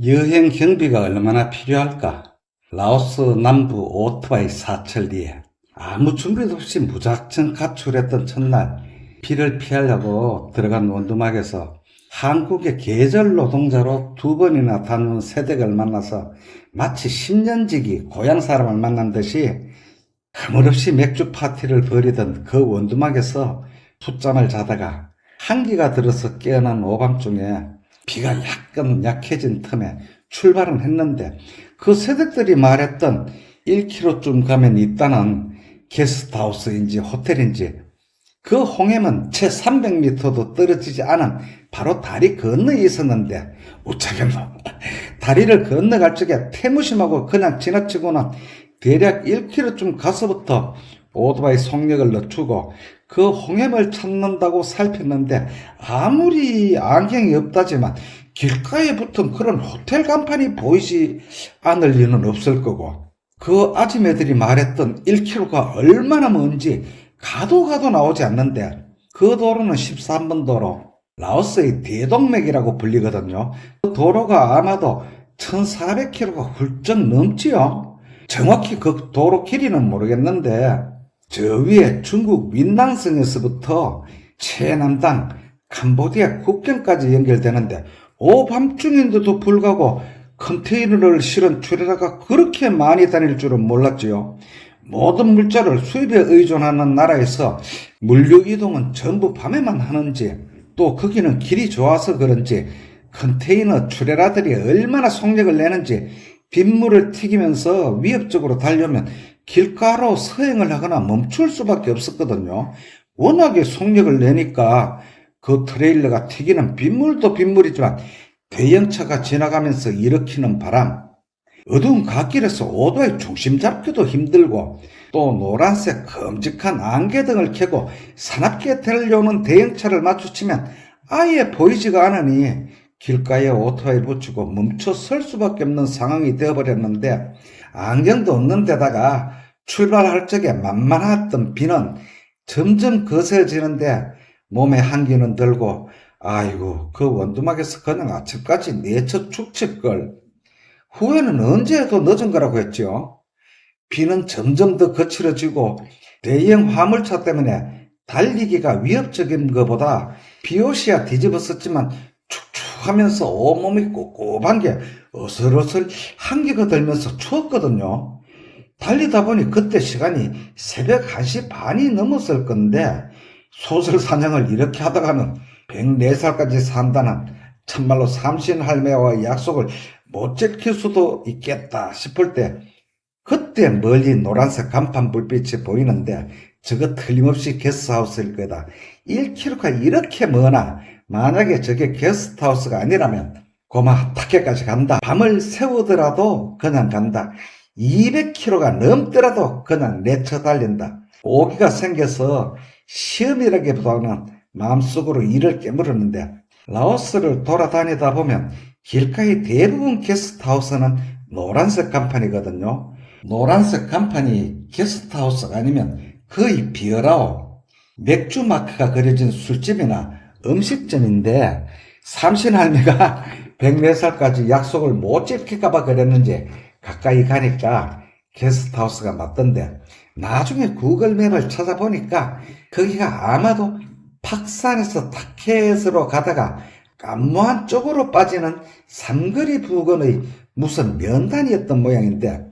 여행 경비가 얼마나 필요할까? 라오스 남부 오토바이 사찰리에 아무 준비도 없이 무작정 가출했던 첫날, 비를 피하려고 들어간 원두막에서 한국의 계절 노동자로 두 번이나 다녀온 새댁을 만나서 마치 10년지기 고향 사람을 만난 듯이 허물없이 맥주 파티를 벌이던 그 원두막에서 풋잠을 자다가 한기가 들어서 깨어난 오밤중에 비가 약간 약해진 틈에 출발은 했는데, 그 새댁들이 말했던 1km쯤 가면 있다는 게스트하우스인지 호텔인지 그 홍해는 채 300m도 떨어지지 않은 바로 다리 건너에 있었는데, 우차견 다리를 건너갈 적에 태무심하고 그냥 지나치고는 대략 1km쯤 가서부터 오토바이 속력을 늦추고 그 홍해를 찾는다고 살폈는데, 아무리 안경이 없다지만 길가에 붙은 그런 호텔 간판이 보이지 않을 리는 없을 거고, 그 아줌매들이 말했던 1km가 얼마나 먼지 가도 나오지 않는데, 그 도로는 13번 도로, 라오스의 대동맥이라고 불리거든요. 그 도로가 아마도 1400km가 훌쩍 넘지요. 정확히 그 도로 길이는 모르겠는데, 저 위에 중국 윈난성에서부터 최남단 캄보디아 국경까지 연결되는데, 오밤중인데도 불구하고 컨테이너를 실은 트레일러가 그렇게 많이 다닐 줄은 몰랐지요. 모든 물자를 수입에 의존하는 나라에서 물류 이동은 전부 밤에만 하는지, 또 거기는 길이 좋아서 그런지 컨테이너 트레일러들이 얼마나 속력을 내는지, 빗물을 튀기면서 위협적으로 달려면 길가로 서행을 하거나 멈출 수밖에 없었거든요. 워낙에 속력을 내니까 그 트레일러가 튀기는 빗물도 빗물이지만 대형차가 지나가면서 일으키는 바람, 어두운 갓길에서 오토바이 중심 잡기도 힘들고, 또 노란색 큼직한 안개등을 켜고 사납게 달려오는 대형차를 마주치면 아예 보이지가 않으니 길가에 오토바이를 붙이고 멈춰 설 수밖에 없는 상황이 되어버렸는데, 안경도 없는 데다가 출발할 적에 만만했던 비는 점점 거세지는데 몸에 한기는 들고, 아이고, 그 원두막에서 그냥 아침까지 내쳐 축칠걸. 후회는 언제 해도 늦은 거라고 했죠. 비는 점점 더 거칠어지고 대형 화물차 때문에 달리기가 위협적인 것보다 비옷이야 뒤집었었지만 축축하면서 온몸이 꿉꿉한 게 어슬어슬 한기가 들면서 추웠거든요. 달리다 보니 그때 시간이 새벽 1시 반이 넘었을 건데, 소설 사냥을 이렇게 하다가는 104살까지 산다는 참말로 삼신 할매와의 약속을 못 지킬 수도 있겠다 싶을 때, 그때 멀리 노란색 간판 불빛이 보이는데 저거 틀림없이 게스트하우스일 거다. 1km가 이렇게 머나 만약에 저게 게스트하우스가 아니라면 고마 타케까지 간다. 밤을 새우더라도 그냥 간다. 200km가 넘더라도 그냥 내쳐 달린다. 오기가 생겨서 시험이라기보다는 마음속으로 이를 깨물었는데, 라오스를 돌아다니다 보면 길가의 대부분 게스트하우스는 노란색 간판이거든요. 노란색 간판이 게스트하우스가 아니면 거의 비어라오. 맥주 마크가 그려진 술집이나 음식점인데, 삼신할매가 104살까지 약속을 못 지킬까봐 그랬는지 가까이 가니까 게스트하우스가 맞던데, 나중에 구글맵을 찾아보니까 거기가 아마도 팍산에서 타켓으로 가다가 깜무한 쪽으로 빠지는 삼거리 부근의 무슨 면단이었던 모양인데,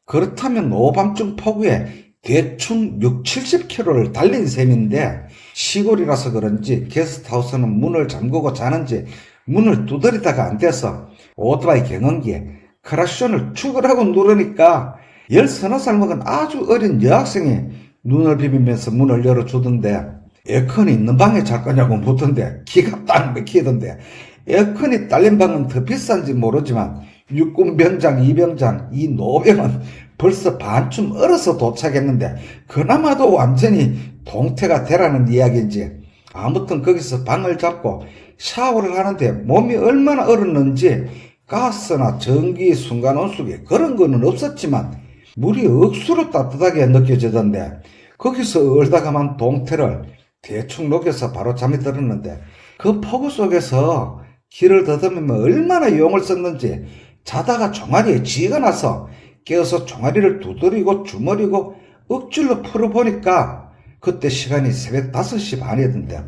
그렇다면 오밤중 폭우에 대충 60-70km를 달린 셈인데, 시골이라서 그런지 게스트하우스는 문을 잠그고 자는지 문을 두드리다가 안 돼서 오토바이 경운기에 크락션을 축을하고 누르니까 10서너 살 먹은 아주 어린 여학생이 눈을 비비면서 문을 열어주던데, 에어컨이 있는 방에 잘 거냐고 묻던데 기가 딱 막히던데, 에어컨이 딸린 방은 더 비싼지 모르지만 육군병장, 이병장, 이 노병은 벌써 반쯤 얼어서 도착했는데 그나마도 완전히 동태가 되라는 이야기인지, 아무튼 거기서 방을 잡고 샤워를 하는데 몸이 얼마나 얼었는지 가스나 전기, 순간온수기 그런 거는 없었지만 물이 억수로 따뜻하게 느껴지던데, 거기서 얼다가만 동태를 대충 녹여서 바로 잠이 들었는데, 그 폭우 속에서 길을 더듬으면 얼마나 용을 썼는지 자다가 종아리에 쥐가 나서 깨어서 종아리를 두드리고 주머리고 억질로 풀어보니까 그때 시간이 새벽 5시 반이던데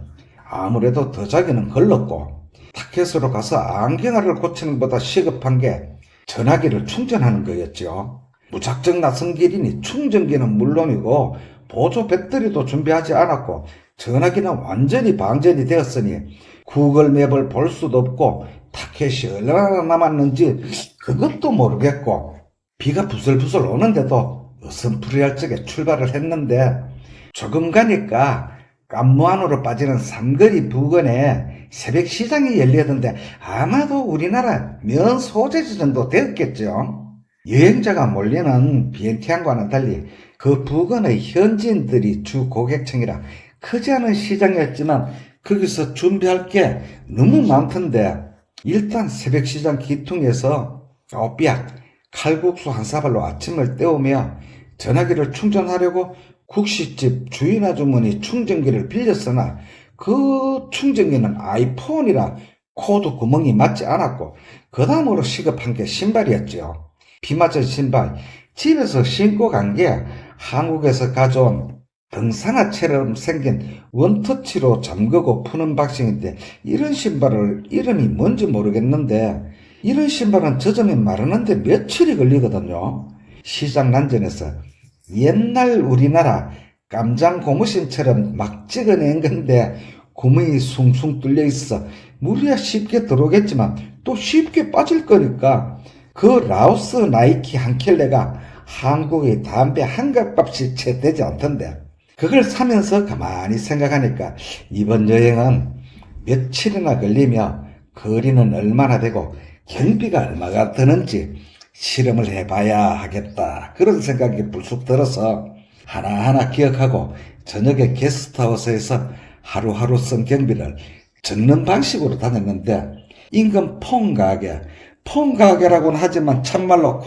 아무래도 더 자기는 걸렀고 타켓으로 가서 안경알을 고치는 것보다 시급한 게 전화기를 충전하는 거였죠. 무작정 나선 길이니 충전기는 물론이고 보조 배터리도 준비하지 않았고 전화기는 완전히 방전이 되었으니 구글 맵을 볼 수도 없고 타켓이 얼마나 남았는지 그것도 모르겠고 비가 부슬부슬 오는데도 어슴푸레할 적에 출발을 했는데 조금 가니까 깜무 안으로 빠지는 삼거리 부근에 새벽 시장이 열리던데 아마도 우리나라 면 소재지 정도 되었겠죠. 여행자가 몰리는 비엔티안과는 달리 그 부근의 현지인들이 주 고객층이라 크지 않은 시장이었지만 거기서 준비할 게 너무 많던데 일단 새벽시장 기퉁에서 오삐약 칼국수 한 사발로 아침을 때우며 전화기를 충전하려고 국시집 주인 아주머니 충전기를 빌렸으나 그 충전기는 아이폰이라 코드 구멍이 맞지 않았고 그 다음으로 시급한 게 신발이었죠. 비 맞은 신발 집에서 신고 간 게 한국에서 가져온 등산화처럼 생긴 원터치로 잠그고 푸는 박싱인데 이런 신발을 이름이 뭔지 모르겠는데 이런 신발은 젖으면 마르는데 며칠이 걸리거든요. 시장 난전에서 옛날 우리나라 깜장 고무신처럼 막 찍어낸 건데 구멍이 숭숭 뚫려 있어 물이야 쉽게 들어오겠지만 또 쉽게 빠질 거니까 그 라오스 나이키 한 켤레가 한국의 담배 한 갑값이 채 되지 않던데 그걸 사면서 가만히 생각하니까 이번 여행은 며칠이나 걸리며 거리는 얼마나 되고 경비가 얼마가 드는지 실험을 해봐야 하겠다 그런 생각이 불쑥 들어서 하나하나 기억하고 저녁에 게스트하우스에서 하루하루 쓴 경비를 적는 방식으로 다녔는데 인근 폰가게라고는 하지만 참말로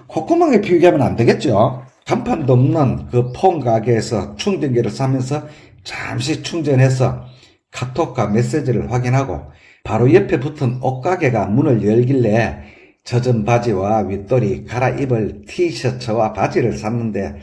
콧구멍에 비교하면 안 되겠죠. 간판도 없는 그 폰가게에서 충전기를 사면서 잠시 충전해서 카톡과 메시지를 확인하고 바로 옆에 붙은 옷가게가 문을 열길래 젖은 바지와 윗돌이 갈아입을 티셔츠와 바지를 샀는데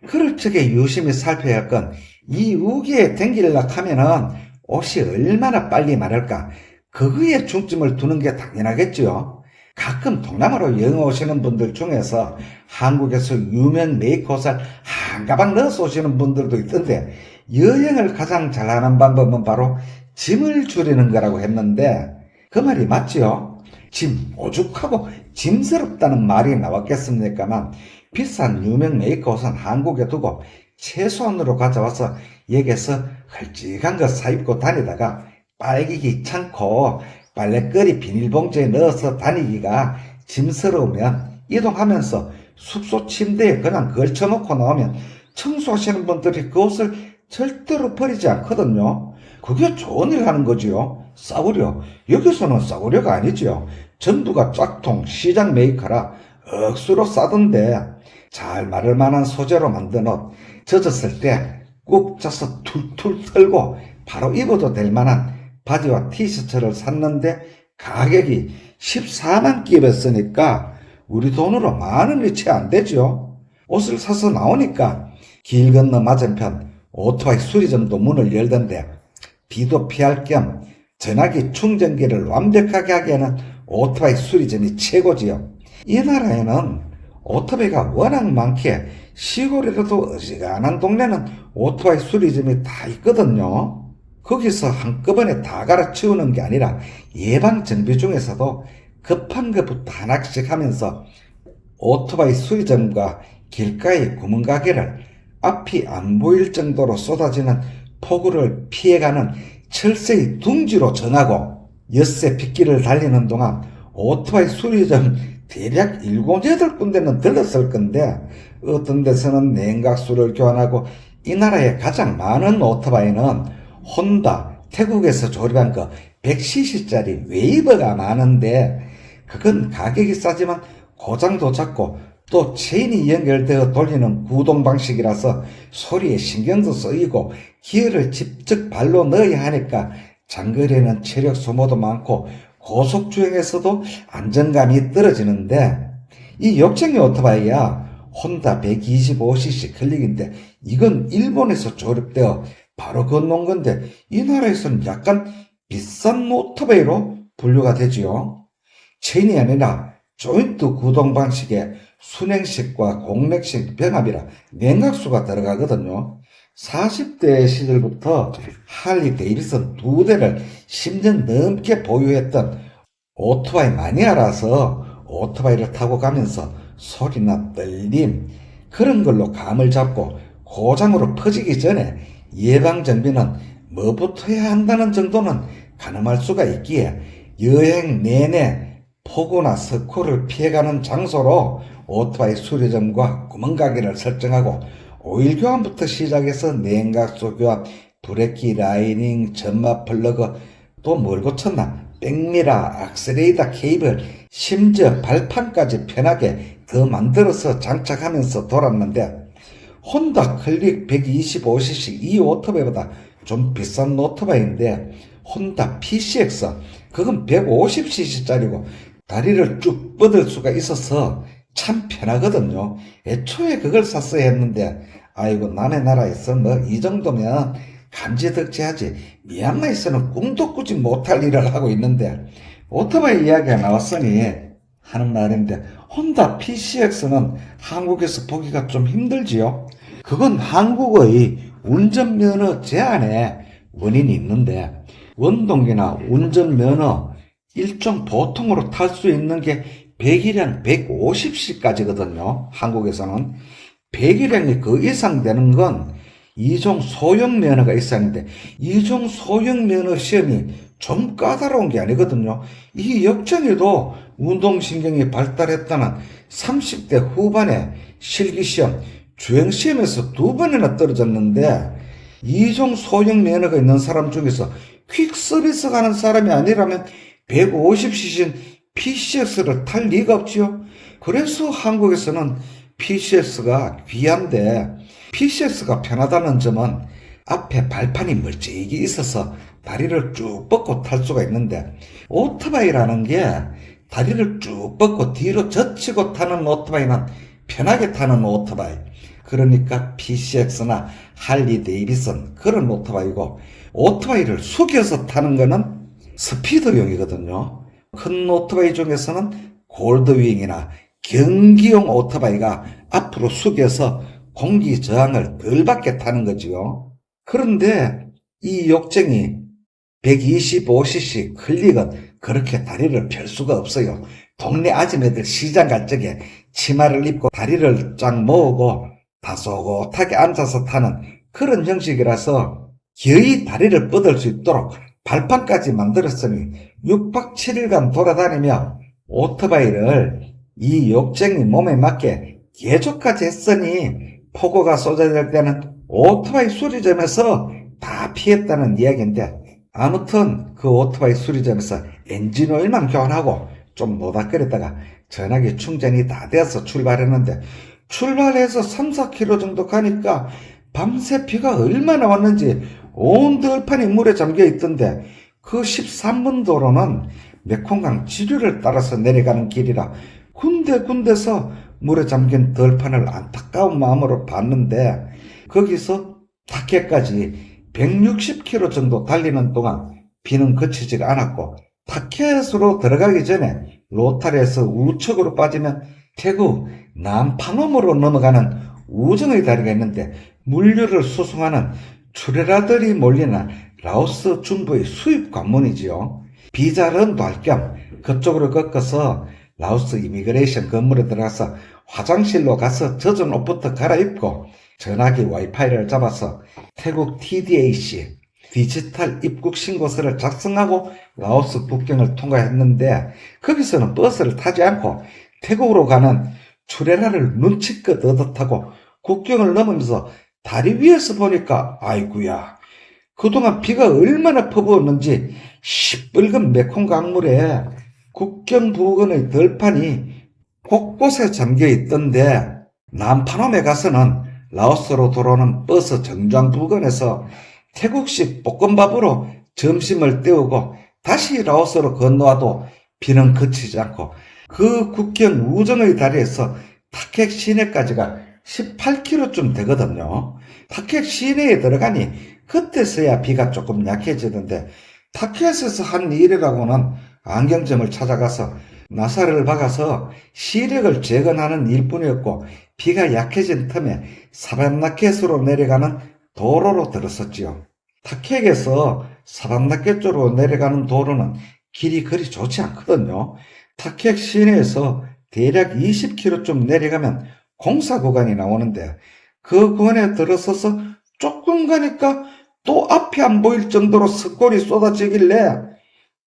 그럴 적에 유심히 살펴야 할 건 이 우기에 댕기려고 하면은 옷이 얼마나 빨리 마를까 그거에 중점을 두는 게 당연하겠죠. 가끔 동남아로 여행 오시는 분들 중에서 한국에서 유명 메이크업을 한 가방 넣어서 오시는 분들도 있던데 여행을 가장 잘하는 방법은 바로 짐을 줄이는 거라고 했는데 그 말이 맞지요. 짐 오죽하고 짐스럽다는 말이 나왔겠습니까만 비싼 유명 메이크업은 한국에 두고 최소한으로 가져와서 여기에서 헐찍한 거 사입고 다니다가 빨기 귀찮고 빨래거리 비닐봉지에 넣어서 다니기가 짐스러우면 이동하면서 숙소 침대에 그냥 걸쳐놓고 나오면 청소하시는 분들이 그 옷을 절대로 버리지 않거든요. 그게 좋은 일 하는 거지요. 싸구려. 여기서는 싸구려가 아니지요. 전부가 짝퉁 시장 메이커라 억수로 싸던데 잘 마를 만한 소재로 만든 옷 젖었을 때 꾹 짜서 툴툴 털고 바로 입어도 될 만한 바지와 티셔츠를 샀는데 가격이 14만 끼였으니까 우리 돈으로 10,000원이 채 안 되죠. 옷을 사서 나오니까 길 건너 맞은편 오토바이 수리점도 문을 열던데 비도 피할 겸 전화기 충전기를 완벽하게 하기에는 오토바이 수리점이 최고지요. 이 나라에는 오토바이가 워낙 많기에 시골이라도 어지간한 동네는 오토바이 수리점이 다 있거든요. 거기서 한꺼번에 다 갈아치우는 게 아니라 예방정비 중에서도 급한 것부터 하나씩 하면서 오토바이 수리점과 길가의 구멍가게를 앞이 안 보일 정도로 쏟아지는 폭우를 피해가는 철새의 둥지로 정하고 엿새 빗길을 달리는 동안 오토바이 수리점 대략 7, 8군데는 들렀을 건데 어떤 데서는 냉각수를 교환하고 이 나라에 가장 많은 오토바이는 혼다, 태국에서 조립한 거 100cc짜리 웨이버가 많은데 그건 가격이 싸지만 고장도 작고 또 체인이 연결되어 돌리는 구동 방식이라서 소리에 신경도 쓰이고 기어를 직접 발로 넣어야 하니까 장거리에는 체력 소모도 많고 고속주행에서도 안정감이 떨어지는데 이 역쟁이 오토바이야 혼다 125cc 클릭인데 이건 일본에서 조립되어 바로 건너온 건데 이 나라에서는 약간 비싼 오토바이로 분류가 되지요. 체인이 아니라 조인트 구동 방식의 순행식과 공맥식 병합이라 냉각수가 들어가거든요. 40대 시절부터 할리 데이비슨 2대를 10년 넘게 보유했던 오토바이 마니아라서 오토바이를 타고 가면서 소리나 떨림 그런 걸로 감을 잡고 고장으로 퍼지기 전에 예방정비는 뭐부터 해야 한다는 정도는 가늠할 수가 있기에 여행 내내 폭우나 석호를 피해가는 장소로 오토바이 수리점과 구멍가게를 설정하고 오일 교환부터 시작해서 냉각수 교환, 브레이크 라이닝, 점막 플러그 또 뭘 고쳤나 백미라, 악셀레이터 케이블 심지어 발판까지 편하게 더 만들어서 장착하면서 돌았는데 혼다 클릭 125cc 이 오토바이보다 좀 비싼 오토바이인데 혼다 PCX 그건 150cc짜리고 다리를 쭉 뻗을 수가 있어서 참 편하거든요. 애초에 그걸 샀어야 했는데 아이고 남의 나라에서 뭐 이 정도면 감지덕지하지 미얀마에서는 꿈도 꾸지 못할 일을 하고 있는데 오토바이 이야기가 나왔으니 하는 말인데 혼다 PCX는 한국에서 보기가 좀 힘들지요. 그건 한국의 운전면허 제한에 원인이 있는데 원동기나 운전면허 일종 보통으로 탈 수 있는 게 배기량 150cc까지거든요. 한국에서는 배기량이 그 이상 되는 건 2종 소형 면허가 있어야 하는데 2종 소형 면허 시험이 좀 까다로운 게 아니거든요. 이 역정에도 운동신경이 발달했다는 30대 후반에 실기시험, 주행시험에서 2번이나 떨어졌는데 2종 소형 면허가 있는 사람 중에서 퀵서비스 가는 사람이 아니라면 150cc PCX를 탈 리가 없지요. 그래서 한국에서는 PCX가 귀한데 PCX가 편하다는 점은 앞에 발판이 멀찍이 있어서 다리를 쭉 뻗고 탈 수가 있는데 오토바이라는 게 다리를 쭉 뻗고 뒤로 젖히고 타는 오토바이는 편하게 타는 오토바이 그러니까 PCX나 할리 데이비슨 그런 오토바이고 오토바이를 숙여서 타는 거는 스피드용이거든요. 큰 오토바이 중에서는 골드윙이나 경기용 오토바이가 앞으로 숙여서 공기 저항을 덜 받게 타는 거지요. 그런데 이 욕쟁이 125cc 클릭은 그렇게 다리를 펼 수가 없어요. 동네 아줌매들 시장 갈 적에 치마를 입고 다리를 쫙 모으고 다소곳하게 앉아서 타는 그런 형식이라서 거의 다리를 뻗을 수 있도록 발판까지 만들었으니 6박 7일간 돌아다니며 오토바이를 이 욕쟁이 몸에 맞게 개조까지 했으니 폭우가 쏟아질 때는 오토바이 수리점에서 다 피했다는 이야기인데 아무튼 그 오토바이 수리점에서 엔진오일만 교환하고 좀 노닥거리다가 전화기 충전이 다 되어서 출발했는데 출발해서 3-4km 정도 가니까 밤새 비가 얼마나 왔는지 온 들판이 물에 잠겨 있던데 그 13번 도로는 메콩강 지류를 따라서 내려가는 길이라 군데군데서 물에 잠긴 들판을 안타까운 마음으로 봤는데 거기서 타켓까지 160km 정도 달리는 동안 비는 그치지가 않았고 타켓으로 들어가기 전에 로타리에서 우측으로 빠지면 태국 남파놈으로 넘어가는 우정의 다리가 있는데 물류를 수송하는 추레라들이 몰리는 라오스 중부의 수입 관문이지요. 비자런도 할 겸 그쪽으로 꺾어서 라오스 이미그레이션 건물에 들어가서 화장실로 가서 젖은 옷부터 갈아입고 전화기 와이파이를 잡아서 태국 TDAC 디지털 입국 신고서를 작성하고 라오스 국경을 통과했는데 거기서는 버스를 타지 않고 태국으로 가는 추레라를 눈치껏 얻어타고 국경을 넘으면서 다리 위에서 보니까 아이구야 그동안 비가 얼마나 퍼부었는지 시뻘건 메콩 강물에 국경 부근의 들판이 곳곳에 잠겨 있던데 남파놈에 가서는 라오스로 돌아오는 버스 정장 부근에서 태국식 볶음밥으로 점심을 때우고 다시 라오스로 건너와도 비는 그치지 않고 그 국경 우정의 다리에서 타켓 시내까지가 18km쯤 되거든요. 타켓 시내에 들어가니 그때서야 비가 조금 약해지는데 타켓에서 한 일이라고는 안경점을 찾아가서 나사를 박아서 시력을 재건하는 일뿐이었고 비가 약해진 틈에 사반나켓으로 내려가는 도로로 들었었지요. 타켓에서 사반나켓 쪽으로 내려가는 도로는 길이 그리 좋지 않거든요. 타켓 시내에서 대략 20km쯤 내려가면 공사 구간이 나오는데 그 구간에 들어서서 조금 가니까 또 앞이 안 보일 정도로 스콜이 쏟아지길래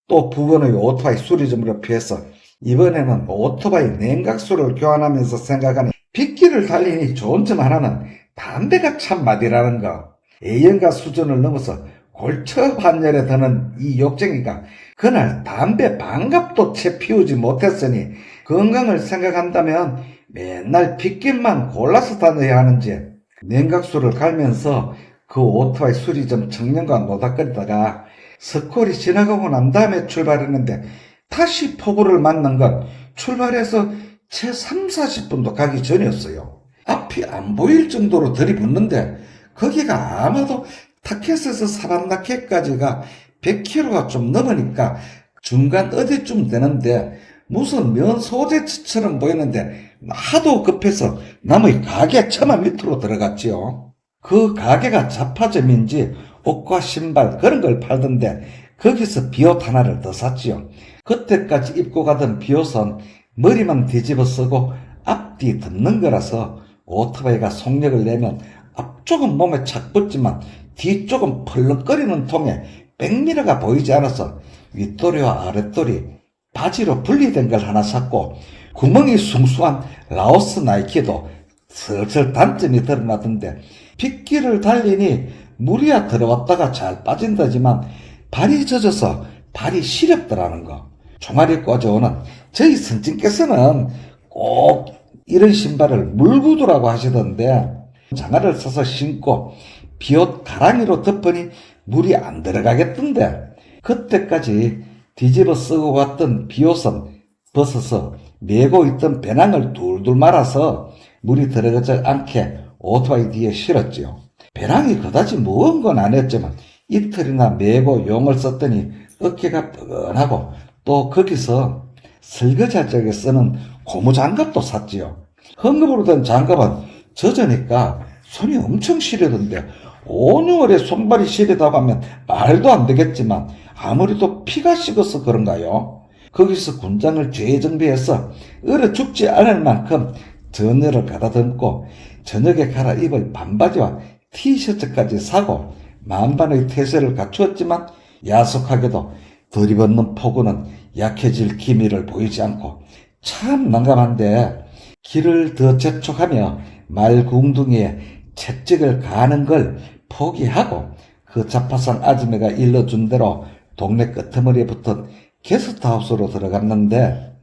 또 부근의 오토바이 수리점으로 피해서 이번에는 오토바이 냉각수를 교환하면서 생각하니 빗길을 달리니 좋은 점 하나는 담배가 참 맛이라는 거. A형가 수준을 넘어서 골처반열에 드는 이 욕쟁이가 그날 담배 반갑도 채 피우지 못했으니 건강을 생각한다면 맨날 빗길만 골라서 다녀야 하는지 냉각수를 갈면서 그 오토바이 수리점 청년과 노닥거리다가 스콜이 지나가고 난 다음에 출발했는데 다시 폭우를 만난 건 출발해서 채 30-40분도 가기 전이었어요. 앞이 안 보일 정도로 들이붓는데 거기가 아마도 타켓에서 사반나켓까지가 100km가 좀 넘으니까 중간 어디쯤 되는데 무슨 면 소재처럼 보이는데 하도 급해서 남의 가게 처마 밑으로 들어갔지요. 그 가게가 잡화점인지 옷과 신발 그런 걸 팔던데 거기서 비옷 하나를 더 샀지요. 그때까지 입고 가던 비옷은 머리만 뒤집어 쓰고 앞뒤 덮는 거라서 오토바이가 속력을 내면 앞쪽은 몸에 착 붙지만 뒤쪽은 펄럭거리는 통에 백미러가 보이지 않아서 윗도리와 아랫도리 바지로 분리된 걸 하나 샀고 구멍이 숭숭한 라오스 나이키도 슬슬 단점이 드러나던데 빗길을 달리니 물이야 들어왔다가 잘 빠진다지만 발이 젖어서 발이 시렵더라는 거. 종아리 꽂아오는 저희 선생님께서는 꼭 이런 신발을 물구두라고 하시던데 장화를 써서 신고 비옷 가랑이로 덮으니 물이 안 들어가겠던데 그때까지 뒤집어 쓰고 왔던 비옷은 벗어서 메고 있던 배낭을 둘둘 말아서 물이 들어가지 않게 오토바이 뒤에 실었지요. 배낭이 그다지 무거운 건 아니었지만 이틀이나 메고 용을 썼더니 어깨가 뻐근하고 또 거기서 설거지할 적에 쓰는 고무장갑도 샀지요. 헝겊으로 된 장갑은 젖으니까 손이 엄청 시리던데 온유월에 손발이 시리다고 하면 말도 안 되겠지만 아무래도 피가 식어서 그런가요? 거기서 군장을 재정비해서 얼어 죽지 않을 만큼 전열을 가다듬고 저녁에 갈아입을 반바지와 티셔츠까지 사고 만반의 태세를 갖추었지만 야속하게도 들이붓는 폭우는 약해질 기미를 보이지 않고 참 난감한데 길을 더 재촉하며 말궁둥이에 채찍을 가는 걸 포기하고 그 자파상 아줌매가 일러준 대로 동네 끄트머리에 붙은 게스트하우스로 들어갔는데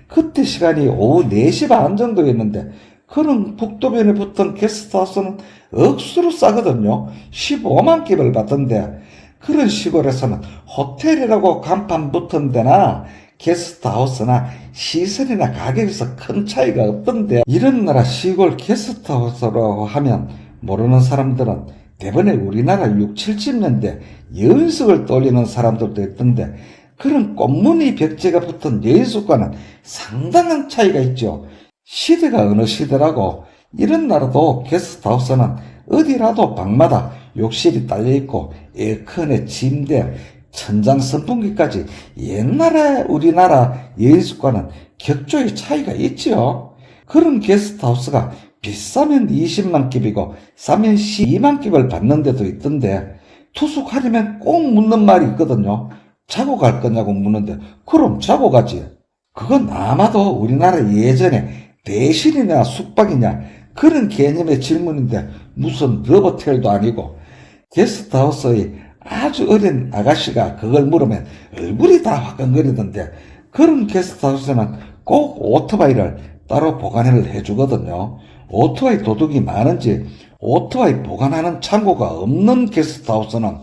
그때 시간이 오후 4시 반 정도였는데 그런 북도변에 붙은 게스트하우스는 억수로 싸거든요. 15만 깁을 받던데 그런 시골에서는 호텔이라고 간판 붙은 데나 게스트하우스나 시설이나 가격에서 큰 차이가 없던데 이런 나라 시골 게스트하우스라고 하면 모르는 사람들은 대번에 우리나라 6, 70년대 여인숙을 떠올리는 사람들도 있던데 그런 꽃무늬 벽지가 붙은 여인숙과는 상당한 차이가 있죠. 시대가 어느 시대라고 이런 나라도 게스트하우스는 어디라도 방마다 욕실이 딸려있고 에어컨에 침대, 천장 선풍기까지 옛날에 우리나라 여인숙과는 격조의 차이가 있지요. 그런 게스트하우스가 비싸면 20만 깁이고 싸면 12만 깁을 받는 데도 있던데 투숙하려면 꼭 묻는 말이 있거든요. 자고 갈 거냐고 묻는데 그럼 자고 가지. 그건 아마도 우리나라 예전에 대실이냐 숙박이냐 그런 개념의 질문인데 무슨 러버텔도 아니고 게스트하우스의 아주 어린 아가씨가 그걸 물으면 얼굴이 다 화끈거리던데 그런 게스트하우스는 꼭 오토바이를 따로 보관을 해주거든요. 오토바이 도둑이 많은지 오토바이 보관하는 창고가 없는 게스트하우스는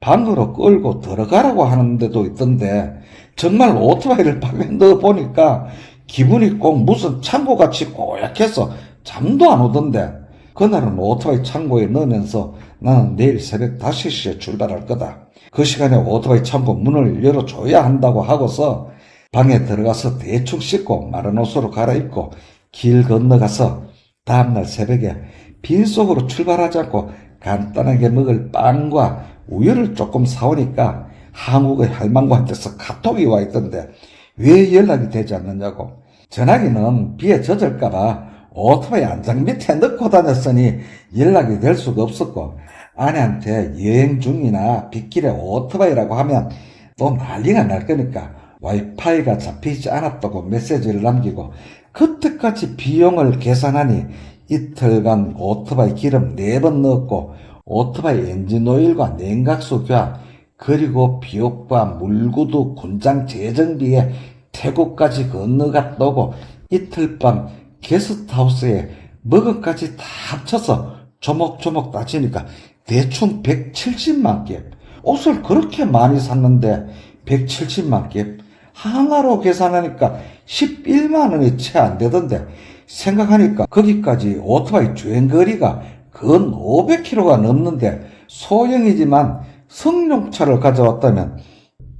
방으로 끌고 들어가라고 하는 데도 있던데 정말 오토바이를 방에 넣어보니까 기분이 꼭 무슨 창고같이 꼬약해서 잠도 안 오던데 그날은 오토바이 창고에 넣으면서 나는 내일 새벽 5시에 출발할 거다. 그 시간에 오토바이 창고 문을 열어줘야 한다고 하고서 방에 들어가서 대충 씻고 마른 옷으로 갈아입고 길 건너가서 다음날 새벽에 빈속으로 출발하지 않고 간단하게 먹을 빵과 우유를 조금 사오니까 한국의 할망구한테서 카톡이 와 있던데 왜 연락이 되지 않느냐고. 전화기는 비에 젖을까봐 오토바이 안장 밑에 넣고 다녔으니 연락이 될 수가 없었고 아내한테 여행 중이나 빗길에 오토바이라고 하면 또 난리가 날 거니까 와이파이가 잡히지 않았다고 메시지를 남기고 그때까지 비용을 계산하니 이틀간 오토바이 기름 4번 넣었고 오토바이 엔진오일과 냉각수 교환 그리고 비옥과 물구두 군장 재정비에 태국까지 건너갔다 오고 이틀 밤 게스트하우스에 먹은까지 다 합쳐서 조목조목 따지니까 대충 170만 개. 옷을 그렇게 많이 샀는데 170만 개. 하나로 계산하니까 11만 원이 채 안 되던데 생각하니까 거기까지 오토바이 주행거리가 근 500km가 넘는데 소형이지만 성룡차를 가져왔다면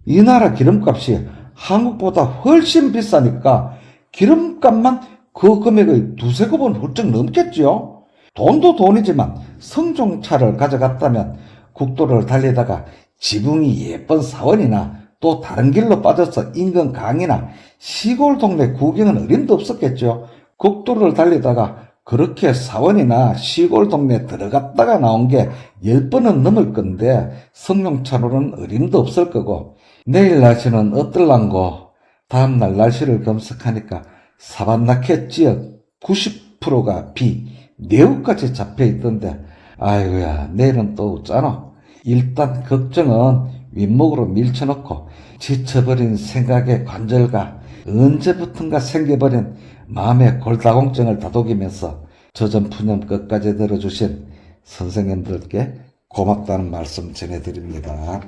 이 나라 기름값이 한국보다 훨씬 비싸니까 기름값만 그 금액의 2~3번 훌쩍 넘겠지요. 돈도 돈이지만 성종차를 가져갔다면 국도를 달리다가 지붕이 예쁜 사원이나 또 다른 길로 빠져서 인근 강이나 시골 동네 구경은 어림도 없었겠죠. 국도를 달리다가 그렇게 사원이나 시골 동네 들어갔다가 나온 게 10번은 넘을 건데 성룡차로는 어림도 없을 거고 내일 날씨는 어떨란고. 다음날 날씨를 검색하니까 사반나케 지역 90%가 비, 내우까지 잡혀있던데 아이고야 내일은 또 어쩌노. 일단 걱정은 윗목으로 밀쳐놓고 지쳐버린 생각의 관절과 언제부턴가 생겨버린 마음의 골다공증을 다독이면서 저전푸념 끝까지 들어주신 선생님들께 고맙다는 말씀 전해드립니다.